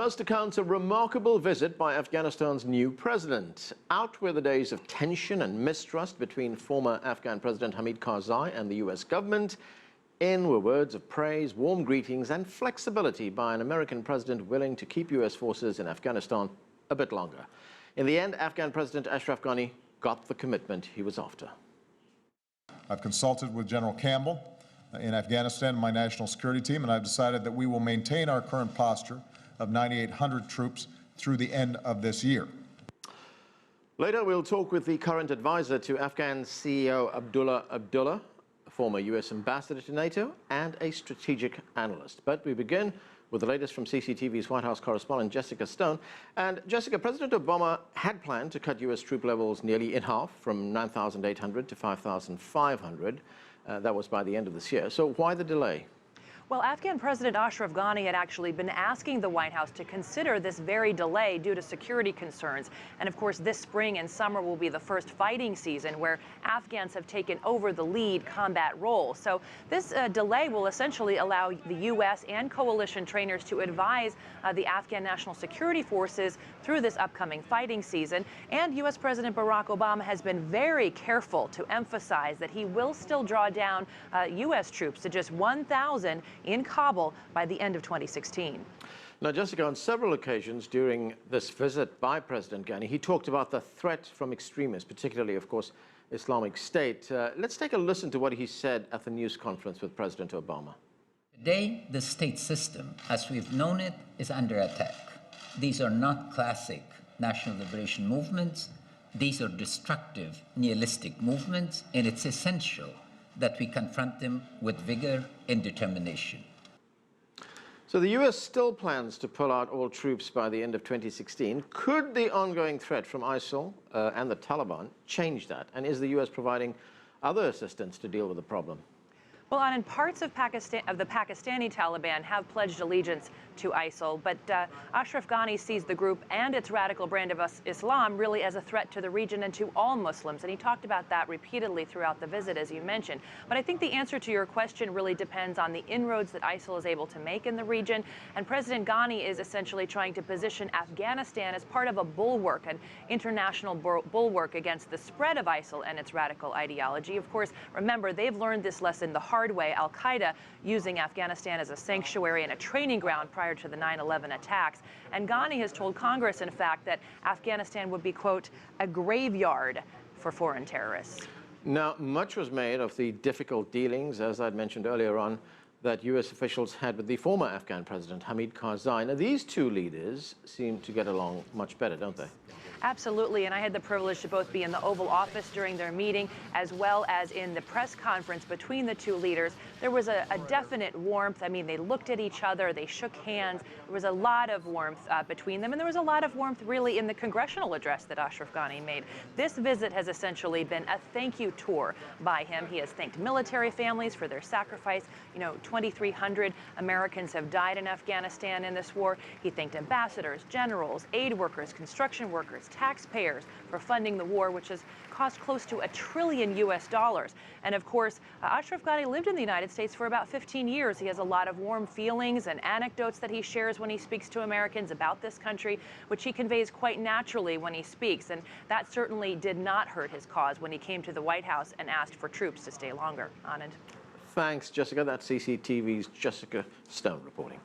By most accounts, a remarkable visit by Afghanistan's new president. Out were the days of tension and mistrust between former Afghan President Hamid Karzai and the US government. In were words of praise, warm greetings, and flexibility by an American president willing to keep US forces in Afghanistan a bit longer. In the end, Afghan President Ashraf Ghani got the commitment he was after. I've consulted with General Campbell in Afghanistan, my national security team, and I've decided that we will maintain our current posture of 9,800 troops through the end of this year. Later, we'll talk with the current advisor to Afghan CEO Abdullah, former US ambassador to NATO, and a strategic analyst. But we begin with the latest from CCTV's White House correspondent Jessica Stone. And Jessica, President Obama had planned to cut US troop levels nearly in half, from 9,800 to 5,500. That was by the end of this year. So why the delay? Well, Afghan President Ashraf Ghani had actually been asking the White House to consider this very delay due to security concerns. And of course, this spring and summer will be the first fighting season where Afghans have taken over the lead combat role. So this delay will essentially allow the U.S. and coalition trainers to advise the Afghan National Security Forces through this upcoming fighting season. And U.S. President Barack Obama has been very careful to emphasize that he will still draw down U.S. troops to just 1,000 in Kabul by the end of 2016. Now, Jessica, on several occasions during this visit by President Ghani, he talked about the threat from extremists, particularly, of course, Islamic State. Let's take a listen to what he said at the news conference with President Obama. Today, the state system, as we've known it, is under attack. These are not classic national liberation movements. These are destructive, nihilistic movements, and it's essential that we confront them with vigor and determination. So the U.S. still plans to pull out all troops by the end of 2016. Could the ongoing threat from ISIL and the Taliban change that? And is the U.S. providing other assistance to deal with the problem? Well, and parts of Pakistan, the Pakistani Taliban have pledged allegiance to ISIL, but Ashraf Ghani sees the group and its radical brand of Islam really as a threat to the region and to all Muslims. And he talked about that repeatedly throughout the visit, as you mentioned. But I think the answer to your question really depends on the inroads that ISIL is able to make in the region. And President Ghani is essentially trying to position Afghanistan as part of a bulwark, an international bulwark against the spread of ISIL and its radical ideology. Of course, remember, they've learned this lesson the hard way, Al-Qaeda using Afghanistan as a sanctuary and a training ground prior to the 9/11 attacks. And Ghani has told Congress, in fact, that Afghanistan would be, quote, a graveyard for foreign terrorists. Now, much was made of the difficult dealings, as I'd mentioned earlier on, that U.S. officials had with the former Afghan President Hamid Karzai. Now, these two leaders seem to get along much better, don't they? Absolutely, and I had the privilege to both be in the Oval Office during their meeting as well as in the press conference between the two leaders. There was a definite warmth. I mean, they looked at each other, they shook hands. There was a lot of warmth between them, and there was a lot of warmth really in the congressional address that Ashraf Ghani made. This visit has essentially been a thank you tour by him. He has thanked military families for their sacrifice. You know, 2,300 Americans have died in Afghanistan in this war. He thanked ambassadors, generals, aid workers, construction workers, taxpayers for funding the war, which has cost close to $1 trillion US. And of course, Ashraf Ghani lived in the United States for about 15 years. He has a lot of warm feelings and anecdotes that he shares when he speaks to Americans about this country, which he conveys quite naturally when he speaks. And that certainly did not hurt his cause when he came to the White House and asked for troops to stay longer. Anand. Thanks, Jessica. That's CCTV's Jessica Stone reporting.